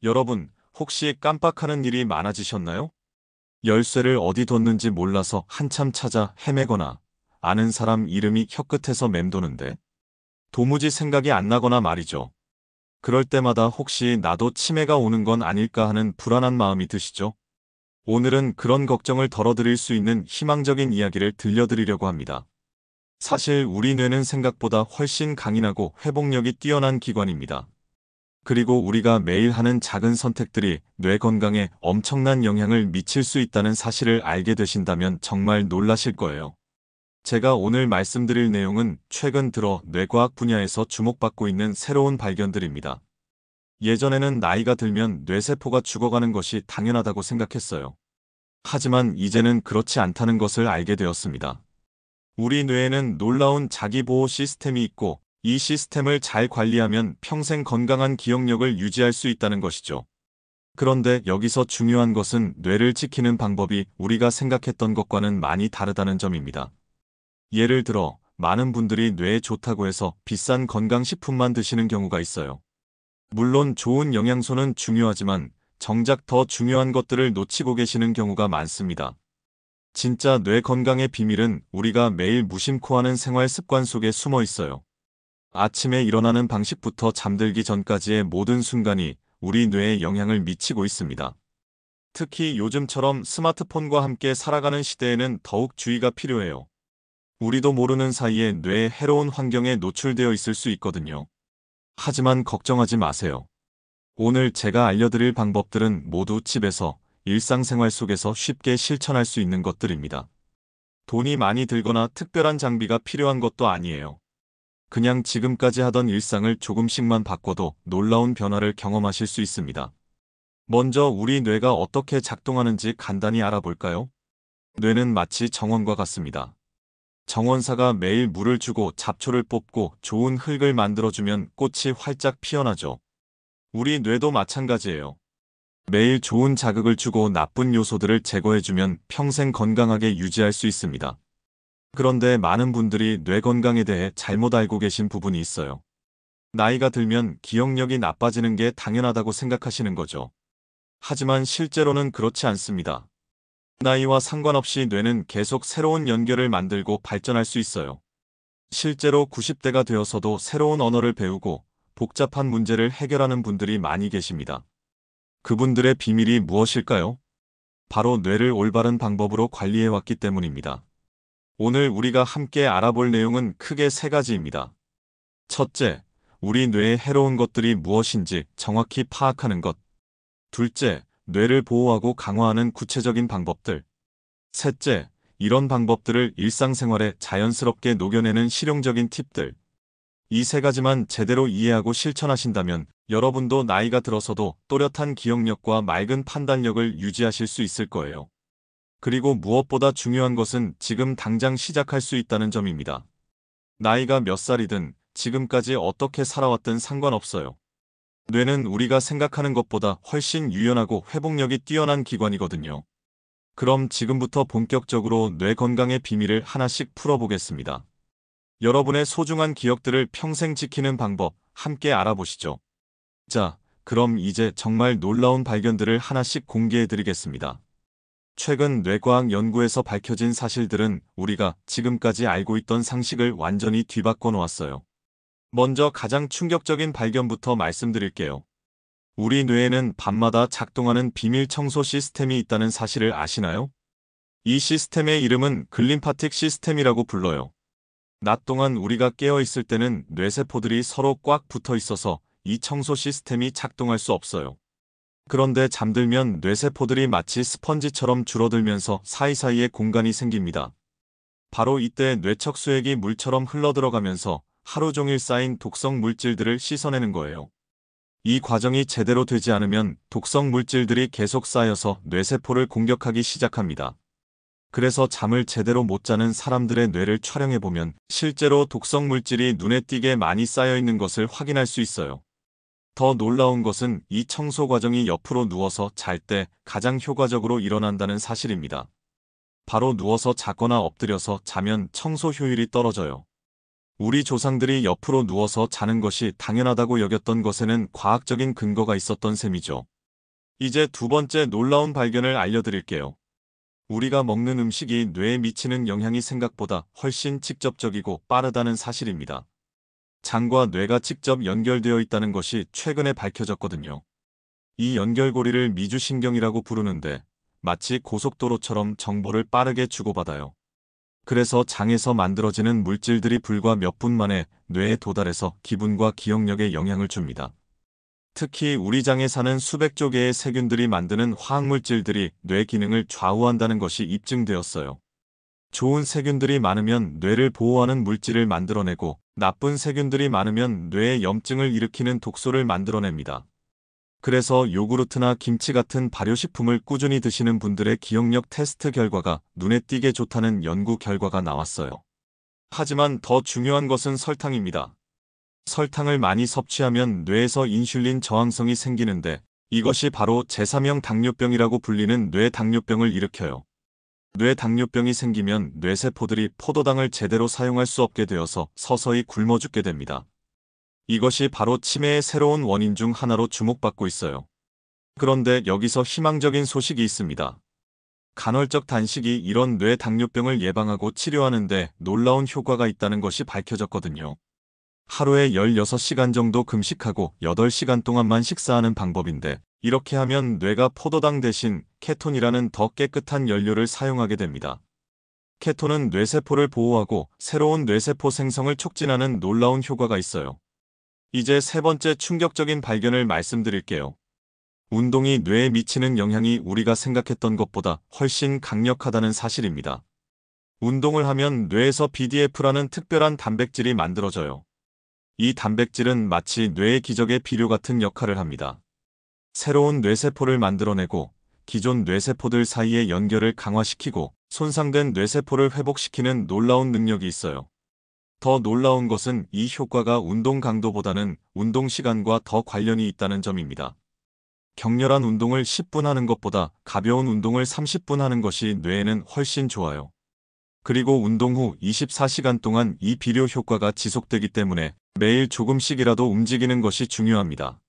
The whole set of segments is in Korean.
여러분, 혹시 깜빡하는 일이 많아지셨나요? 열쇠를 어디 뒀는지 몰라서 한참 찾아 헤매거나 아는 사람 이름이 혀끝에서 맴도는데 도무지 생각이 안 나거나 말이죠. 그럴 때마다 혹시 나도 치매가 오는 건 아닐까 하는 불안한 마음이 드시죠? 오늘은 그런 걱정을 덜어드릴 수 있는 희망적인 이야기를 들려드리려고 합니다. 사실 우리 뇌는 생각보다 훨씬 강인하고 회복력이 뛰어난 기관입니다. 그리고 우리가 매일 하는 작은 선택들이 뇌 건강에 엄청난 영향을 미칠 수 있다는 사실을 알게 되신다면 정말 놀라실 거예요. 제가 오늘 말씀드릴 내용은 최근 들어 뇌과학 분야에서 주목받고 있는 새로운 발견들입니다. 예전에는 나이가 들면 뇌세포가 죽어가는 것이 당연하다고 생각했어요. 하지만 이제는 그렇지 않다는 것을 알게 되었습니다. 우리 뇌에는 놀라운 자기보호 시스템이 있고 이 시스템을 잘 관리하면 평생 건강한 기억력을 유지할 수 있다는 것이죠. 그런데 여기서 중요한 것은 뇌를 지키는 방법이 우리가 생각했던 것과는 많이 다르다는 점입니다. 예를 들어 많은 분들이 뇌에 좋다고 해서 비싼 건강식품만 드시는 경우가 있어요. 물론 좋은 영양소는 중요하지만 정작 더 중요한 것들을 놓치고 계시는 경우가 많습니다. 진짜 뇌 건강의 비밀은 우리가 매일 무심코 하는 생활 습관 속에 숨어 있어요. 아침에 일어나는 방식부터 잠들기 전까지의 모든 순간이 우리 뇌에 영향을 미치고 있습니다. 특히 요즘처럼 스마트폰과 함께 살아가는 시대에는 더욱 주의가 필요해요. 우리도 모르는 사이에 뇌의 해로운 환경에 노출되어 있을 수 있거든요. 하지만 걱정하지 마세요. 오늘 제가 알려드릴 방법들은 모두 집에서 일상생활 속에서 쉽게 실천할 수 있는 것들입니다. 돈이 많이 들거나 특별한 장비가 필요한 것도 아니에요. 그냥 지금까지 하던 일상을 조금씩만 바꿔도 놀라운 변화를 경험하실 수 있습니다. 먼저 우리 뇌가 어떻게 작동하는지 간단히 알아볼까요? 뇌는 마치 정원과 같습니다. 정원사가 매일 물을 주고 잡초를 뽑고 좋은 흙을 만들어주면 꽃이 활짝 피어나죠. 우리 뇌도 마찬가지예요. 매일 좋은 자극을 주고 나쁜 요소들을 제거해주면 평생 건강하게 유지할 수 있습니다. 그런데 많은 분들이 뇌 건강에 대해 잘못 알고 계신 부분이 있어요. 나이가 들면 기억력이 나빠지는 게 당연하다고 생각하시는 거죠. 하지만 실제로는 그렇지 않습니다. 나이와 상관없이 뇌는 계속 새로운 연결을 만들고 발전할 수 있어요. 실제로 90대가 되어서도 새로운 언어를 배우고 복잡한 문제를 해결하는 분들이 많이 계십니다. 그분들의 비밀이 무엇일까요? 바로 뇌를 올바른 방법으로 관리해왔기 때문입니다. 오늘 우리가 함께 알아볼 내용은 크게 세 가지입니다. 첫째, 우리 뇌에 해로운 것들이 무엇인지 정확히 파악하는 것. 둘째, 뇌를 보호하고 강화하는 구체적인 방법들. 셋째, 이런 방법들을 일상생활에 자연스럽게 녹여내는 실용적인 팁들. 이 세 가지만 제대로 이해하고 실천하신다면 여러분도 나이가 들어서도 또렷한 기억력과 맑은 판단력을 유지하실 수 있을 거예요. 그리고 무엇보다 중요한 것은 지금 당장 시작할 수 있다는 점입니다. 나이가 몇 살이든 지금까지 어떻게 살아왔든 상관없어요. 뇌는 우리가 생각하는 것보다 훨씬 유연하고 회복력이 뛰어난 기관이거든요. 그럼 지금부터 본격적으로 뇌 건강의 비밀을 하나씩 풀어보겠습니다. 여러분의 소중한 기억들을 평생 지키는 방법 함께 알아보시죠. 자, 그럼 이제 정말 놀라운 발견들을 하나씩 공개해드리겠습니다. 최근 뇌과학 연구에서 밝혀진 사실들은 우리가 지금까지 알고 있던 상식을 완전히 뒤바꿔 놓았어요. 먼저 가장 충격적인 발견부터 말씀드릴게요. 우리 뇌에는 밤마다 작동하는 비밀 청소 시스템이 있다는 사실을 아시나요? 이 시스템의 이름은 글림파틱 시스템이라고 불러요. 낮 동안 우리가 깨어 있을 때는 뇌세포들이 서로 꽉 붙어 있어서 이 청소 시스템이 작동할 수 없어요. 그런데 잠들면 뇌세포들이 마치 스펀지처럼 줄어들면서 사이사이에 공간이 생깁니다. 바로 이때 뇌척 수액이 물처럼 흘러들어가면서 하루 종일 쌓인 독성 물질들을 씻어내는 거예요. 이 과정이 제대로 되지 않으면 독성 물질들이 계속 쌓여서 뇌세포를 공격하기 시작합니다. 그래서 잠을 제대로 못 자는 사람들의 뇌를 촬영해보면 실제로 독성 물질이 눈에 띄게 많이 쌓여 있는 것을 확인할 수 있어요. 더 놀라운 것은 이 청소 과정이 옆으로 누워서 잘 때 가장 효과적으로 일어난다는 사실입니다. 바로 누워서 자거나 엎드려서 자면 청소 효율이 떨어져요. 우리 조상들이 옆으로 누워서 자는 것이 당연하다고 여겼던 것에는 과학적인 근거가 있었던 셈이죠. 이제 두 번째 놀라운 발견을 알려드릴게요. 우리가 먹는 음식이 뇌에 미치는 영향이 생각보다 훨씬 직접적이고 빠르다는 사실입니다. 장과 뇌가 직접 연결되어 있다는 것이 최근에 밝혀졌거든요. 이 연결고리를 미주신경이라고 부르는데 마치 고속도로처럼 정보를 빠르게 주고받아요. 그래서 장에서 만들어지는 물질들이 불과 몇 분 만에 뇌에 도달해서 기분과 기억력에 영향을 줍니다. 특히 우리 장에 사는 수백조 개의 세균들이 만드는 화학물질들이 뇌 기능을 좌우한다는 것이 입증되었어요. 좋은 세균들이 많으면 뇌를 보호하는 물질을 만들어내고 나쁜 세균들이 많으면 뇌에 염증을 일으키는 독소를 만들어냅니다. 그래서 요구르트나 김치 같은 발효식품을 꾸준히 드시는 분들의 기억력 테스트 결과가 눈에 띄게 좋다는 연구 결과가 나왔어요. 하지만 더 중요한 것은 설탕입니다. 설탕을 많이 섭취하면 뇌에서 인슐린 저항성이 생기는데 이것이 바로 제3형 당뇨병이라고 불리는 뇌당뇨병을 일으켜요. 뇌당뇨병이 생기면 뇌세포들이 포도당을 제대로 사용할 수 없게 되어서 서서히 굶어 죽게 됩니다. 이것이 바로 치매의 새로운 원인 중 하나로 주목받고 있어요. 그런데 여기서 희망적인 소식이 있습니다. 간헐적 단식이 이런 뇌당뇨병을 예방하고 치료하는 데 놀라운 효과가 있다는 것이 밝혀졌거든요. 하루에 16시간 정도 금식하고 8시간 동안만 식사하는 방법인데 이렇게 하면 뇌가 포도당 대신 케톤이라는 더 깨끗한 연료를 사용하게 됩니다. 케톤은 뇌세포를 보호하고 새로운 뇌세포 생성을 촉진하는 놀라운 효과가 있어요. 이제 세 번째 충격적인 발견을 말씀드릴게요. 운동이 뇌에 미치는 영향이 우리가 생각했던 것보다 훨씬 강력하다는 사실입니다. 운동을 하면 뇌에서 BDF라는 특별한 단백질이 만들어져요. 이 단백질은 마치 뇌의 기적의 비료 같은 역할을 합니다. 새로운 뇌세포를 만들어내고 기존 뇌세포들 사이의 연결을 강화시키고 손상된 뇌세포를 회복시키는 놀라운 능력이 있어요. 더 놀라운 것은 이 효과가 운동 강도보다는 운동 시간과 더 관련이 있다는 점입니다. 격렬한 운동을 10분 하는 것보다 가벼운 운동을 30분 하는 것이 뇌에는 훨씬 좋아요. 그리고 운동 후 24시간 동안 이 비료 효과가 지속되기 때문에 매일 조금씩이라도 움직이는 것이 중요합니다.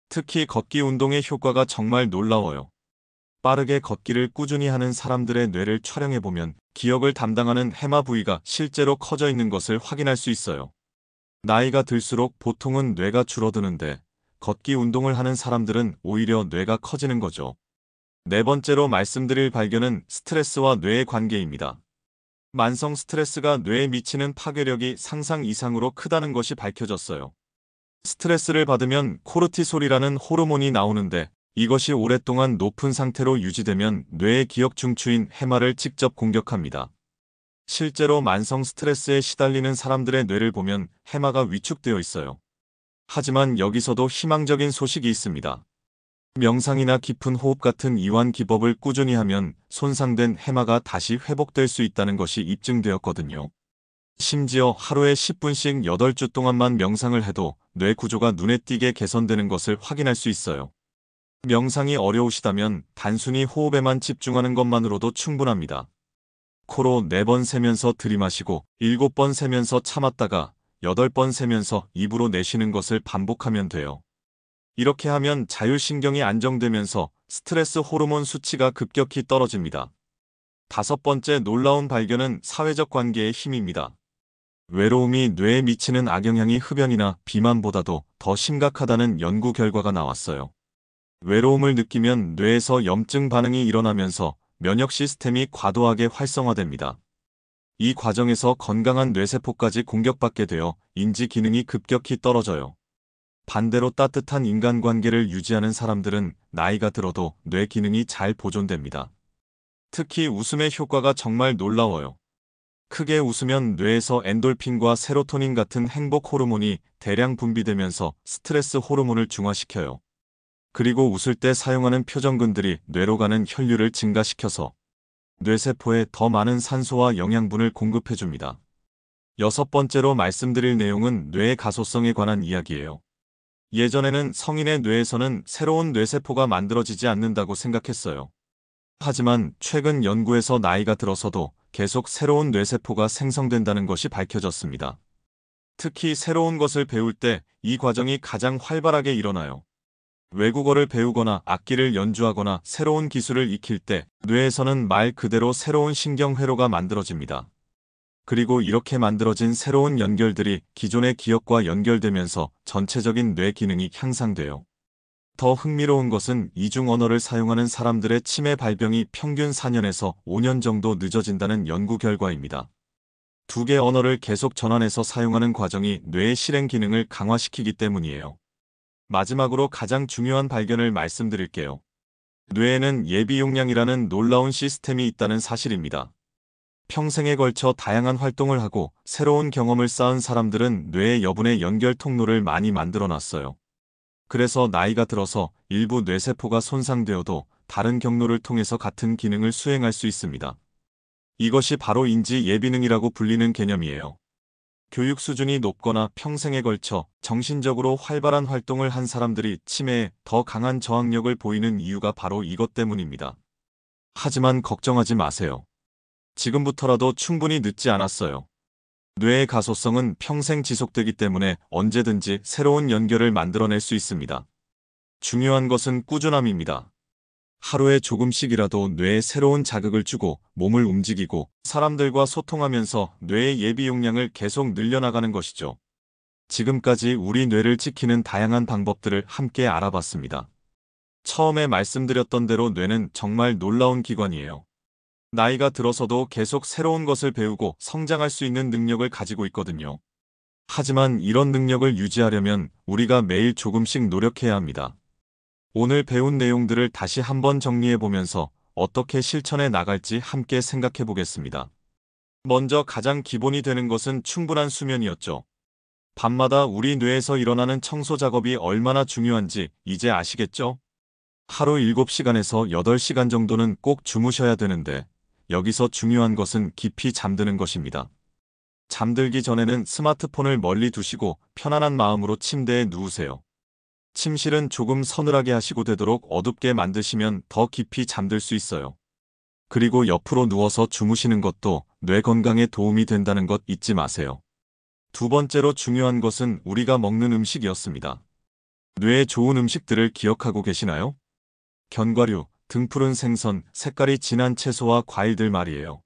특히 걷기 운동의 효과가 정말 놀라워요. 빠르게 걷기를 꾸준히 하는 사람들의 뇌를 촬영해보면 기억을 담당하는 해마 부위가 실제로 커져 있는 것을 확인할 수 있어요. 나이가 들수록 보통은 뇌가 줄어드는데 걷기 운동을 하는 사람들은 오히려 뇌가 커지는 거죠. 네 번째로 말씀드릴 발견은 스트레스와 뇌의 관계입니다. 만성 스트레스가 뇌에 미치는 파괴력이 상상 이상으로 크다는 것이 밝혀졌어요. 스트레스를 받으면 코르티솔이라는 호르몬이 나오는데 이것이 오랫동안 높은 상태로 유지되면 뇌의 기억 중추인 해마를 직접 공격합니다. 실제로 만성 스트레스에 시달리는 사람들의 뇌를 보면 해마가 위축되어 있어요. 하지만 여기서도 희망적인 소식이 있습니다. 명상이나 깊은 호흡 같은 이완 기법을 꾸준히 하면 손상된 해마가 다시 회복될 수 있다는 것이 입증되었거든요. 심지어 하루에 10분씩 8주 동안만 명상을 해도 뇌 구조가 눈에 띄게 개선되는 것을 확인할 수 있어요. 명상이 어려우시다면 단순히 호흡에만 집중하는 것만으로도 충분합니다. 코로 4번 세면서 들이마시고 7번 세면서 참았다가 8번 세면서 입으로 내쉬는 것을 반복하면 돼요. 이렇게 하면 자율신경이 안정되면서 스트레스 호르몬 수치가 급격히 떨어집니다. 다섯 번째 놀라운 발견은 사회적 관계의 힘입니다. 외로움이 뇌에 미치는 악영향이 흡연이나 비만보다도 더 심각하다는 연구 결과가 나왔어요. 외로움을 느끼면 뇌에서 염증 반응이 일어나면서 면역 시스템이 과도하게 활성화됩니다. 이 과정에서 건강한 뇌세포까지 공격받게 되어 인지 기능이 급격히 떨어져요. 반대로 따뜻한 인간관계를 유지하는 사람들은 나이가 들어도 뇌 기능이 잘 보존됩니다. 특히 웃음의 효과가 정말 놀라워요. 크게 웃으면 뇌에서 엔돌핀과 세로토닌 같은 행복 호르몬이 대량 분비되면서 스트레스 호르몬을 중화시켜요. 그리고 웃을 때 사용하는 표정근들이 뇌로 가는 혈류를 증가시켜서 뇌세포에 더 많은 산소와 영양분을 공급해줍니다. 여섯 번째로 말씀드릴 내용은 뇌의 가소성에 관한 이야기예요. 예전에는 성인의 뇌에서는 새로운 뇌세포가 만들어지지 않는다고 생각했어요. 하지만 최근 연구에서 나이가 들어서도 계속 새로운 뇌세포가 생성된다는 것이 밝혀졌습니다. 특히 새로운 것을 배울 때 이 과정이 가장 활발하게 일어나요. 외국어를 배우거나 악기를 연주하거나 새로운 기술을 익힐 때 뇌에서는 말 그대로 새로운 신경회로가 만들어집니다. 그리고 이렇게 만들어진 새로운 연결들이 기존의 기억과 연결되면서 전체적인 뇌 기능이 향상돼요. 더 흥미로운 것은 이중 언어를 사용하는 사람들의 치매 발병이 평균 4년에서 5년 정도 늦어진다는 연구 결과입니다. 두 개 언어를 계속 전환해서 사용하는 과정이 뇌의 실행 기능을 강화시키기 때문이에요. 마지막으로 가장 중요한 발견을 말씀드릴게요. 뇌에는 예비 용량이라는 놀라운 시스템이 있다는 사실입니다. 평생에 걸쳐 다양한 활동을 하고 새로운 경험을 쌓은 사람들은 뇌의 여분의 연결 통로를 많이 만들어 놨어요. 그래서 나이가 들어서 일부 뇌세포가 손상되어도 다른 경로를 통해서 같은 기능을 수행할 수 있습니다. 이것이 바로 인지 예비능이라고 불리는 개념이에요. 교육 수준이 높거나 평생에 걸쳐 정신적으로 활발한 활동을 한 사람들이 치매에 더 강한 저항력을 보이는 이유가 바로 이것 때문입니다. 하지만 걱정하지 마세요. 지금부터라도 충분히 늦지 않았어요. 뇌의 가소성은 평생 지속되기 때문에 언제든지 새로운 연결을 만들어낼 수 있습니다. 중요한 것은 꾸준함입니다. 하루에 조금씩이라도 뇌에 새로운 자극을 주고 몸을 움직이고 사람들과 소통하면서 뇌의 예비 용량을 계속 늘려나가는 것이죠. 지금까지 우리 뇌를 지키는 다양한 방법들을 함께 알아봤습니다. 처음에 말씀드렸던 대로 뇌는 정말 놀라운 기관이에요. 나이가 들어서도 계속 새로운 것을 배우고 성장할 수 있는 능력을 가지고 있거든요. 하지만 이런 능력을 유지하려면 우리가 매일 조금씩 노력해야 합니다. 오늘 배운 내용들을 다시 한번 정리해 보면서 어떻게 실천해 나갈지 함께 생각해 보겠습니다. 먼저 가장 기본이 되는 것은 충분한 수면이었죠. 밤마다 우리 뇌에서 일어나는 청소 작업이 얼마나 중요한지 이제 아시겠죠? 하루 7시간에서 8시간 정도는 꼭 주무셔야 되는데 여기서 중요한 것은 깊이 잠드는 것입니다. 잠들기 전에는 스마트폰을 멀리 두시고 편안한 마음으로 침대에 누우세요. 침실은 조금 서늘하게 하시고 되도록 어둡게 만드시면 더 깊이 잠들 수 있어요. 그리고 옆으로 누워서 주무시는 것도 뇌 건강에 도움이 된다는 것 잊지 마세요. 두 번째로 중요한 것은 우리가 먹는 음식이었습니다. 뇌에 좋은 음식들을 기억하고 계시나요? 견과류, 등푸른 생선, 색깔이 진한 채소와 과일들 말이에요.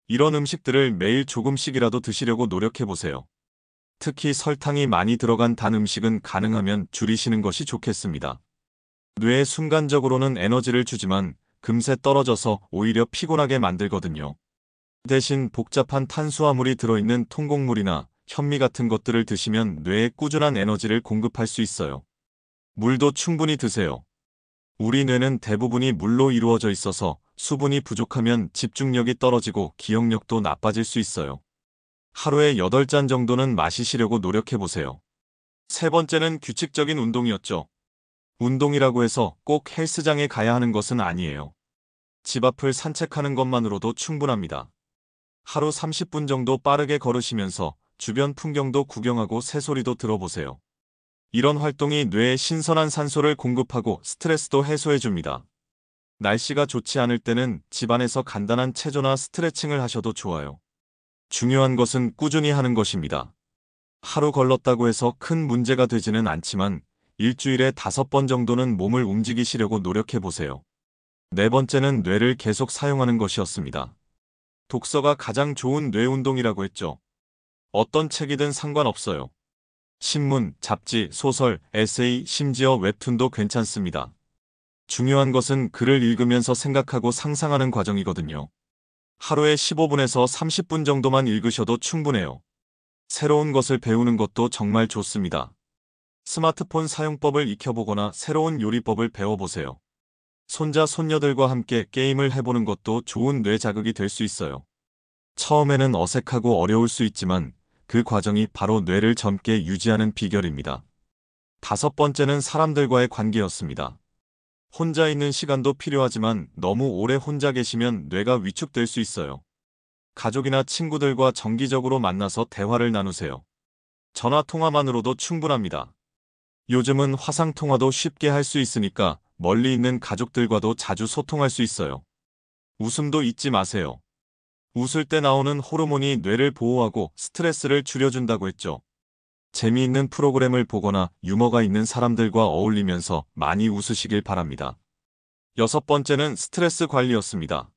이런 음식들을 매일 조금씩이라도 드시려고 노력해보세요. 특히 설탕이 많이 들어간 단 음식은 가능하면 줄이시는 것이 좋겠습니다. 뇌에 순간적으로는 에너지를 주지만 금세 떨어져서 오히려 피곤하게 만들거든요. 대신 복잡한 탄수화물이 들어있는 통곡물이나 현미 같은 것들을 드시면 뇌에 꾸준한 에너지를 공급할 수 있어요. 물도 충분히 드세요. 우리 뇌는 대부분이 물로 이루어져 있어서 수분이 부족하면 집중력이 떨어지고 기억력도 나빠질 수 있어요. 하루에 8잔 정도는 마시시려고 노력해보세요. 세 번째는 규칙적인 운동이었죠. 운동이라고 해서 꼭 헬스장에 가야 하는 것은 아니에요. 집 앞을 산책하는 것만으로도 충분합니다. 하루 30분 정도 빠르게 걸으시면서 주변 풍경도 구경하고 새소리도 들어보세요. 이런 활동이 뇌에 신선한 산소를 공급하고 스트레스도 해소해줍니다. 날씨가 좋지 않을 때는 집안에서 간단한 체조나 스트레칭을 하셔도 좋아요. 중요한 것은 꾸준히 하는 것입니다. 하루 걸렀다고 해서 큰 문제가 되지는 않지만 일주일에 5번 정도는 몸을 움직이시려고 노력해보세요. 네 번째는 뇌를 계속 사용하는 것이었습니다. 독서가 가장 좋은 뇌 운동이라고 했죠. 어떤 책이든 상관없어요. 신문, 잡지, 소설, 에세이, 심지어 웹툰도 괜찮습니다. 중요한 것은 글을 읽으면서 생각하고 상상하는 과정이거든요. 하루에 15분에서 30분 정도만 읽으셔도 충분해요. 새로운 것을 배우는 것도 정말 좋습니다. 스마트폰 사용법을 익혀보거나 새로운 요리법을 배워보세요. 손자, 손녀들과 함께 게임을 해보는 것도 좋은 뇌 자극이 될 수 있어요. 처음에는 어색하고 어려울 수 있지만 그 과정이 바로 뇌를 젊게 유지하는 비결입니다. 다섯 번째는 사람들과의 관계였습니다. 혼자 있는 시간도 필요하지만 너무 오래 혼자 계시면 뇌가 위축될 수 있어요. 가족이나 친구들과 정기적으로 만나서 대화를 나누세요. 전화 통화만으로도 충분합니다. 요즘은 화상 통화도 쉽게 할 수 있으니까 멀리 있는 가족들과도 자주 소통할 수 있어요. 웃음도 잊지 마세요. 웃을 때 나오는 호르몬이 뇌를 보호하고 스트레스를 줄여준다고 했죠. 재미있는 프로그램을 보거나 유머가 있는 사람들과 어울리면서 많이 웃으시길 바랍니다. 6번째는 스트레스 관리였습니다.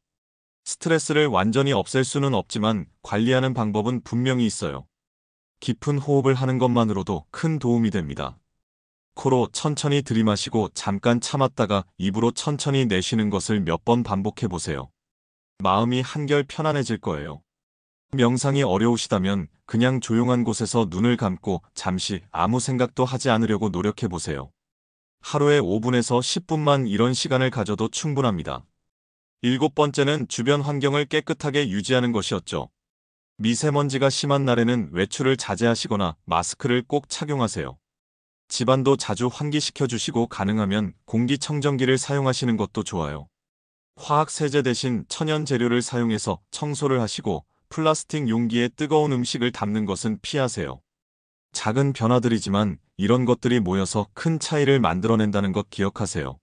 스트레스를 완전히 없앨 수는 없지만 관리하는 방법은 분명히 있어요. 깊은 호흡을 하는 것만으로도 큰 도움이 됩니다. 코로 천천히 들이마시고 잠깐 참았다가 입으로 천천히 내쉬는 것을 몇 번 반복해 보세요. 마음이 한결 편안해질 거예요. 명상이 어려우시다면 그냥 조용한 곳에서 눈을 감고 잠시 아무 생각도 하지 않으려고 노력해 보세요. 하루에 5분에서 10분만 이런 시간을 가져도 충분합니다. 7번째는 주변 환경을 깨끗하게 유지하는 것이었죠. 미세먼지가 심한 날에는 외출을 자제하시거나 마스크를 꼭 착용하세요. 집안도 자주 환기시켜 주시고 가능하면 공기청정기를 사용하시는 것도 좋아요. 화학세제 대신 천연 재료를 사용해서 청소를 하시고 플라스틱 용기에 뜨거운 음식을 담는 것은 피하세요. 작은 변화들이지만 이런 것들이 모여서 큰 차이를 만들어낸다는 것 기억하세요.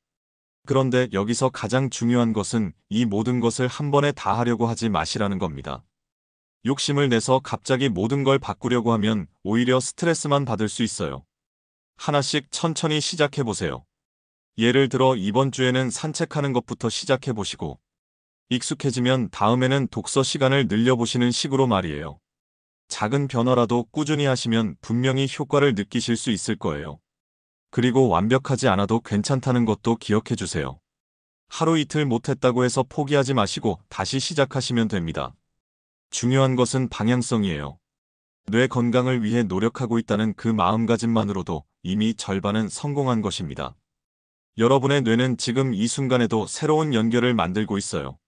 그런데 여기서 가장 중요한 것은 이 모든 것을 한 번에 다 하려고 하지 마시라는 겁니다. 욕심을 내서 갑자기 모든 걸 바꾸려고 하면 오히려 스트레스만 받을 수 있어요. 하나씩 천천히 시작해 보세요. 예를 들어 이번 주에는 산책하는 것부터 시작해 보시고 익숙해지면 다음에는 독서 시간을 늘려보시는 식으로 말이에요. 작은 변화라도 꾸준히 하시면 분명히 효과를 느끼실 수 있을 거예요. 그리고 완벽하지 않아도 괜찮다는 것도 기억해 주세요. 하루 이틀 못했다고 해서 포기하지 마시고 다시 시작하시면 됩니다. 중요한 것은 방향성이에요. 뇌 건강을 위해 노력하고 있다는 그 마음가짐만으로도 이미 절반은 성공한 것입니다. 여러분의 뇌는 지금 이 순간에도 새로운 연결을 만들고 있어요.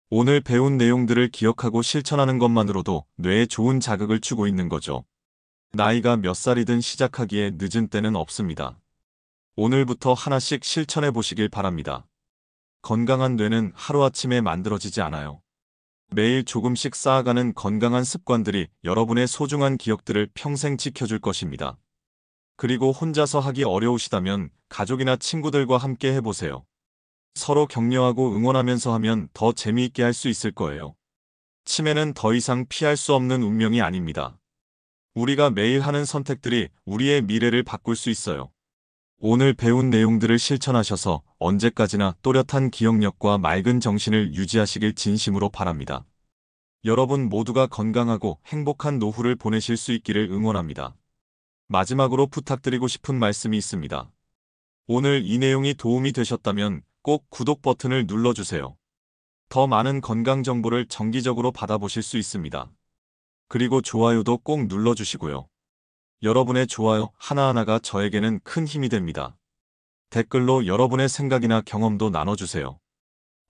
오늘 배운 내용들을 기억하고 실천하는 것만으로도 뇌에 좋은 자극을 주고 있는 거죠. 나이가 몇 살이든 시작하기에 늦은 때는 없습니다. 오늘부터 하나씩 실천해 보시길 바랍니다. 건강한 뇌는 하루아침에 만들어지지 않아요. 매일 조금씩 쌓아가는 건강한 습관들이 여러분의 소중한 기억들을 평생 지켜줄 것입니다. 그리고 혼자서 하기 어려우시다면 가족이나 친구들과 함께 해보세요. 서로 격려하고 응원하면서 하면 더 재미있게 할 수 있을 거예요. 치매는 더 이상 피할 수 없는 운명이 아닙니다. 우리가 매일 하는 선택들이 우리의 미래를 바꿀 수 있어요. 오늘 배운 내용들을 실천하셔서 언제까지나 또렷한 기억력과 맑은 정신을 유지하시길 진심으로 바랍니다. 여러분 모두가 건강하고 행복한 노후를 보내실 수 있기를 응원합니다. 마지막으로 부탁드리고 싶은 말씀이 있습니다. 오늘 이 내용이 도움이 되셨다면 꼭 구독 버튼을 눌러주세요. 더 많은 건강 정보를 정기적으로 받아보실 수 있습니다. 그리고 좋아요도 꼭 눌러주시고요. 여러분의 좋아요 하나하나가 저에게는 큰 힘이 됩니다. 댓글로 여러분의 생각이나 경험도 나눠주세요.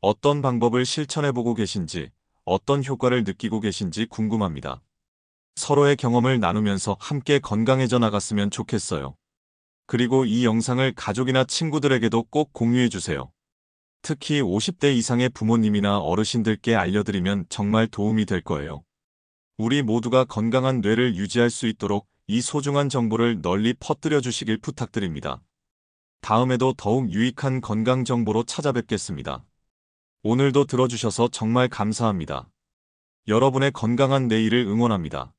어떤 방법을 실천해보고 계신지, 어떤 효과를 느끼고 계신지 궁금합니다. 서로의 경험을 나누면서 함께 건강해져 나갔으면 좋겠어요. 그리고 이 영상을 가족이나 친구들에게도 꼭 공유해주세요. 특히 50대 이상의 부모님이나 어르신들께 알려드리면 정말 도움이 될 거예요. 우리 모두가 건강한 뇌를 유지할 수 있도록 이 소중한 정보를 널리 퍼뜨려 주시길 부탁드립니다. 다음에도 더욱 유익한 건강 정보로 찾아뵙겠습니다. 오늘도 들어주셔서 정말 감사합니다. 여러분의 건강한 내일을 응원합니다.